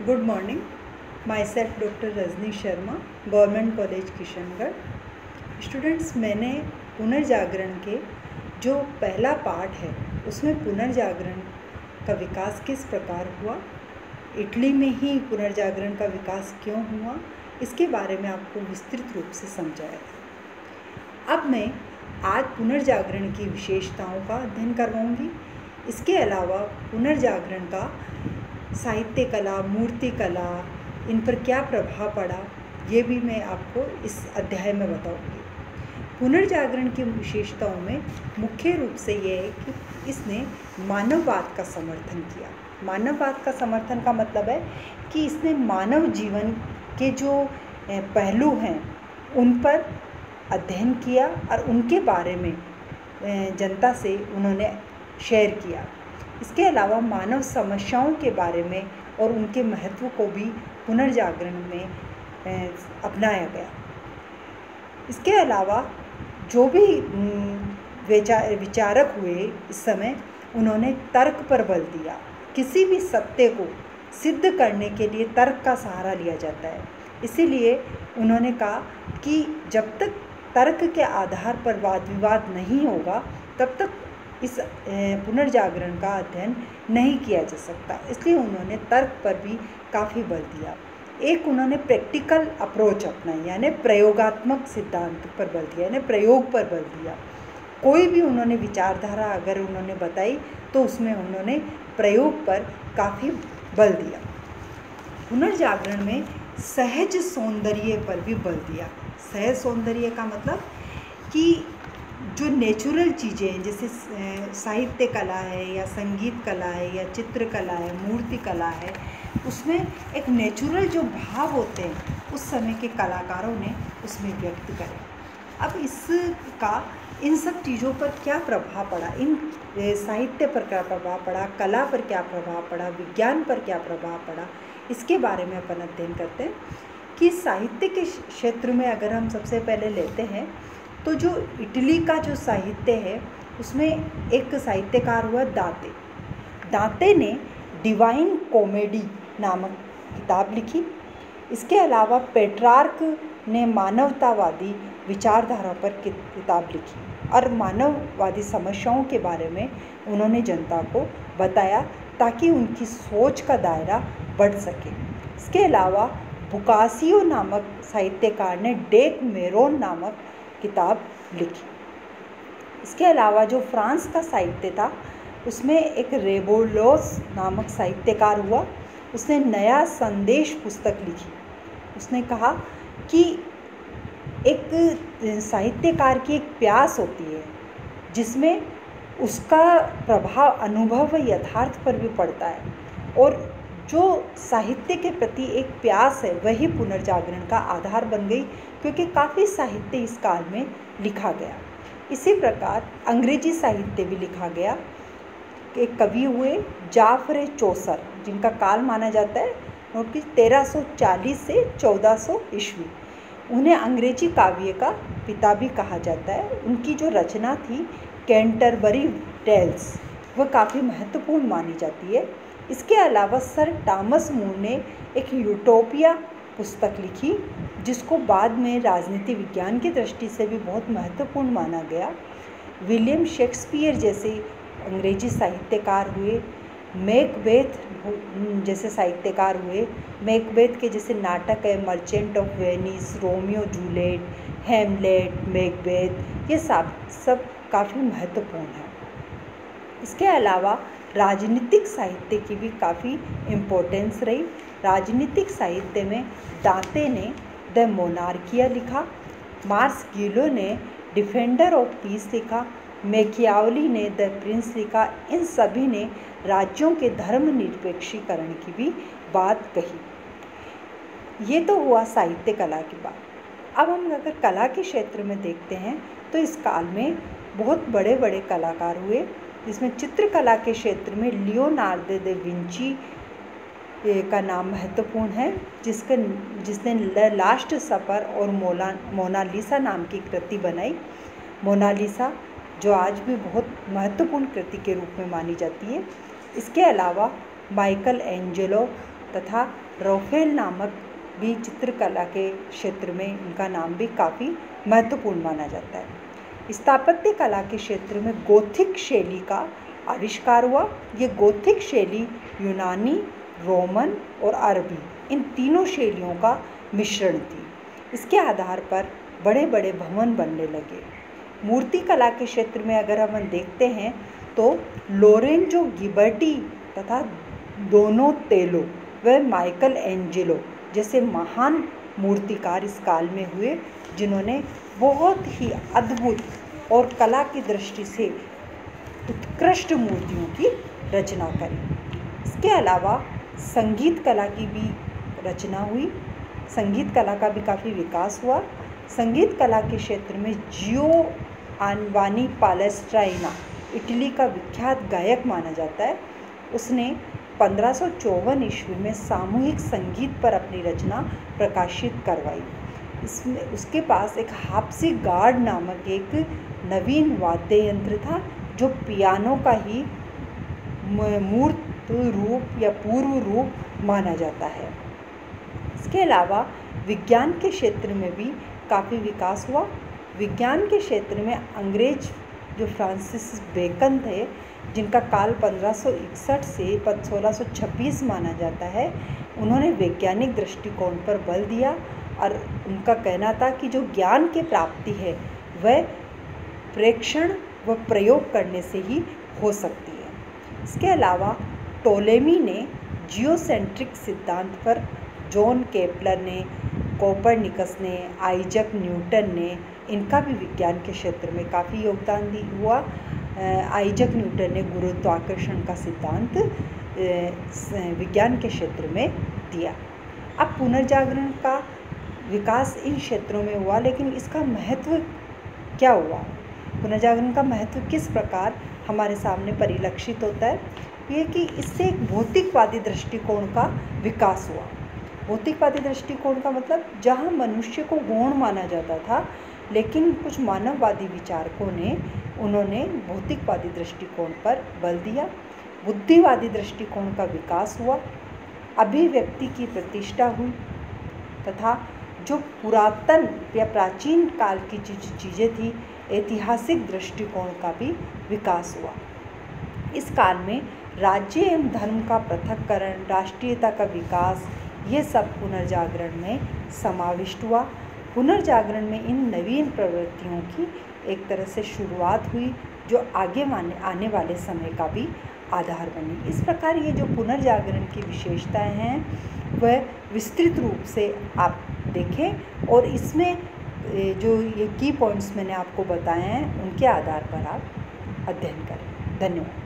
Good morning. My self doctor Rajni Sharma, government college Kishangarh. Students, मैंने पुनर्जागरण के जो पहला पार्ट है उसमें पुनर्जागरण का विकास किस प्रकार हुआ, इटली में ही पुनर्जागरण का विकास क्यों हुआ, इसके बारे में आपको विस्तृत रूप से समझाया था। अब मैं आज पुनर्जागरण की विशेषताओं का अध्ययन करवाऊंगी। इसके अलावा पुनर्जागरण का साहित्य कला, मूर्ति कला, इन पर क्या प्रभाव पड़ा, ये भी मैं आपको इस अध्याय में बताऊंगी। पुनर्जागरण की विशेषताओं में मुख्य रूप से ये है कि इसने मानववाद का समर्थन किया। मानववाद का समर्थन का मतलब है कि इसने मानव जीवन के जो पहलू हैं उन पर अध्ययन किया और उनके बारे में जनता से उन्होंने शेयर किया। इसके अलावा मानव समस्याओं के बारे में और उनके महत्व को भी पुनर्जागरण में अपनाया गया। इसके अलावा जो भी विचारक हुए इस समय, उन्होंने तर्क पर बल दिया। किसी भी सत्य को सिद्ध करने के लिए तर्क का सहारा लिया जाता है। इसीलिए उन्होंने कहा कि जब तक तर्क के आधार पर वाद विवाद नहीं होगा तब तक इस पुनर्जागरण का अध्ययन नहीं किया जा सकता। इसलिए उन्होंने तर्क पर भी काफ़ी बल दिया। एक उन्होंने प्रैक्टिकल अप्रोच अपनाई, यानी प्रयोगात्मक सिद्धांत पर बल दिया, यानी प्रयोग पर बल दिया। कोई भी उन्होंने विचारधारा अगर उन्होंने बताई तो उसमें उन्होंने प्रयोग पर काफ़ी बल दिया। पुनर्जागरण में सहज सौंदर्य पर भी बल दिया। सहज सौंदर्य का मतलब कि जो नेचुरल चीज़ें हैं, जैसे साहित्य कला है या संगीत कला है या चित्रकला है, मूर्ति कला है, उसमें एक नेचुरल जो भाव होते हैं उस समय के कलाकारों ने उसमें व्यक्त करे। अब इसका इन सब चीज़ों पर क्या प्रभाव पड़ा, इन साहित्य पर क्या प्रभाव पड़ा, कला पर क्या प्रभाव पड़ा, विज्ञान पर क्या प्रभाव पड़ा, इसके बारे में अपन अध्ययन करते हैं। कि साहित्य के क्षेत्र में अगर हम सबसे पहले लेते हैं तो जो इटली का जो साहित्य है उसमें एक साहित्यकार हुआ दांते। दांते ने डिवाइन कॉमेडी नामक किताब लिखी। इसके अलावा पेट्रार्क ने मानवतावादी विचारधारा पर किताब लिखी और मानववादी समस्याओं के बारे में उन्होंने जनता को बताया ताकि उनकी सोच का दायरा बढ़ सके। इसके अलावा बुकासियो नामक साहित्यकार ने डेक मेरोन नामक किताब लिखी। इसके अलावा जो फ्रांस का साहित्य था उसमें एक रेबोलोस नामक साहित्यकार हुआ। उसने नया संदेश पुस्तक लिखी। उसने कहा कि एक साहित्यकार की एक प्यास होती है जिसमें उसका प्रभाव अनुभव व यथार्थ पर भी पड़ता है, और जो साहित्य के प्रति एक प्यास है वही पुनर्जागरण का आधार बन गई, क्योंकि काफ़ी साहित्य इस काल में लिखा गया। इसी प्रकार अंग्रेजी साहित्य भी लिखा गया। एक कवि हुए जाफर चौसर, जिनका काल माना जाता है नोट की 1340 से 1400 ईस्वी। उन्हें अंग्रेजी काव्य का पिता भी कहा जाता है। उनकी जो रचना थी कैंटरबरी टेल्स, वह काफ़ी महत्वपूर्ण मानी जाती है। इसके अलावा सर थॉमस मूर ने एक यूटोपिया पुस्तक लिखी जिसको बाद में राजनीति विज्ञान की दृष्टि से भी बहुत महत्वपूर्ण माना गया। विलियम शेक्सपियर जैसे अंग्रेजी साहित्यकार हुए। मैकबेथ जैसे साहित्यकार हुए। मैकबेथ के जैसे नाटक है merchant of Venice, Romeo Juliet, Hamlet, Macbeth, ये सब काफ़ी महत्वपूर्ण है। इसके अलावा राजनीतिक साहित्य की भी काफ़ी इम्पोर्टेंस रही। राजनीतिक साहित्य में दांते ने द मोनार्किया लिखा, मार्स गिलो ने डिफेंडर ऑफ पीस लिखा, मैकियावली ने द प्रिंस लिखा। इन सभी ने राज्यों के धर्मनिरपेक्षीकरण की भी बात कही। ये तो हुआ साहित्य कला की बात। अब हम अगर कला के क्षेत्र में देखते हैं तो इस काल में बहुत बड़े बड़े कलाकार हुए, जिसमें चित्रकला के क्षेत्र में लियोनार्दो दा विंची का नाम महत्वपूर्ण है, जिसने लास्ट सफर और मोनालिसा नाम की कृति बनाई। मोनालिसा जो आज भी बहुत महत्वपूर्ण कृति के रूप में मानी जाती है। इसके अलावा माइकल एंजेलो तथा राफेल नामक भी चित्रकला के क्षेत्र में इनका नाम भी काफ़ी महत्वपूर्ण माना जाता है। स्थापत्य कला के क्षेत्र में गोथिक शैली का आविष्कार हुआ। ये गोथिक शैली यूनानी, रोमन और अरबी इन तीनों शैलियों का मिश्रण थी। इसके आधार पर बड़े बड़े भवन बनने लगे। मूर्ति कला के क्षेत्र में अगर हम देखते हैं तो लोरेंजो गिबर्टी तथा डोनातेलो व माइकल एंजेलो जैसे महान मूर्तिकार इस काल में हुए, जिन्होंने बहुत ही अद्भुत और कला की दृष्टि से उत्कृष्ट मूर्तियों की रचना करी। इसके अलावा संगीत कला की भी रचना हुई। संगीत कला का भी काफ़ी विकास हुआ। संगीत कला के क्षेत्र में जियोवानी पालेस्ट्राइना इटली का विख्यात गायक माना जाता है। उसने 1554 ईस्वी में सामूहिक संगीत पर अपनी रचना प्रकाशित करवाई। इसमें उसके पास एक हाप्सी गार्ड नामक एक नवीन वाद्य यंत्र था, जो पियानो का ही मूर्त रूप या पूर्व रूप माना जाता है। इसके अलावा विज्ञान के क्षेत्र में भी काफ़ी विकास हुआ। विज्ञान के क्षेत्र में अंग्रेज जो फ्रांसिस बेकन थे, जिनका काल 1561 से 1626 माना जाता है, उन्होंने वैज्ञानिक दृष्टिकोण पर बल दिया और उनका कहना था कि जो ज्ञान की प्राप्ति है वह प्रेक्षण व प्रयोग करने से ही हो सकती है। इसके अलावा टोलेमी ने जियोसेंट्रिक सिद्धांत पर, जॉन केपलर ने, कोपरनिकस ने, आइजक न्यूटन ने, इनका भी विज्ञान के क्षेत्र में काफ़ी योगदान हुआ। आइजक न्यूटन ने गुरुत्वाकर्षण का सिद्धांत विज्ञान के क्षेत्र में दिया। अब पुनर्जागरण का विकास इन क्षेत्रों में हुआ, लेकिन इसका महत्व क्या हुआ? पुनर्जागरण का महत्व किस प्रकार हमारे सामने परिलक्षित होता है? ये कि इससे एक भौतिकवादी दृष्टिकोण का विकास हुआ। भौतिकवादी दृष्टिकोण का मतलब जहाँ मनुष्य को गौण माना जाता था, लेकिन कुछ मानववादी विचारकों ने उन्होंने भौतिकवादी दृष्टिकोण पर बल दिया। बुद्धिवादी दृष्टिकोण का विकास हुआ। अभिव्यक्ति की प्रतिष्ठा हुई तथा जो पुरातन या प्राचीन काल की चीज़ें थी, ऐतिहासिक दृष्टिकोण का भी विकास हुआ। इस काल में राज्य एवं धर्म का पृथक्करण, राष्ट्रीयता का विकास, ये सब पुनर्जागरण में समाविष्ट हुआ। पुनर्जागरण में इन नवीन प्रवृत्तियों की एक तरह से शुरुआत हुई, जो आगे आने वाले समय का भी आधार बनी। इस प्रकार ये जो पुनर्जागरण की विशेषताएं हैं वह विस्तृत रूप से आप देखें और इसमें जो ये की पॉइंट्स मैंने आपको बताए हैं उनके आधार पर आप अध्ययन करें। धन्यवाद।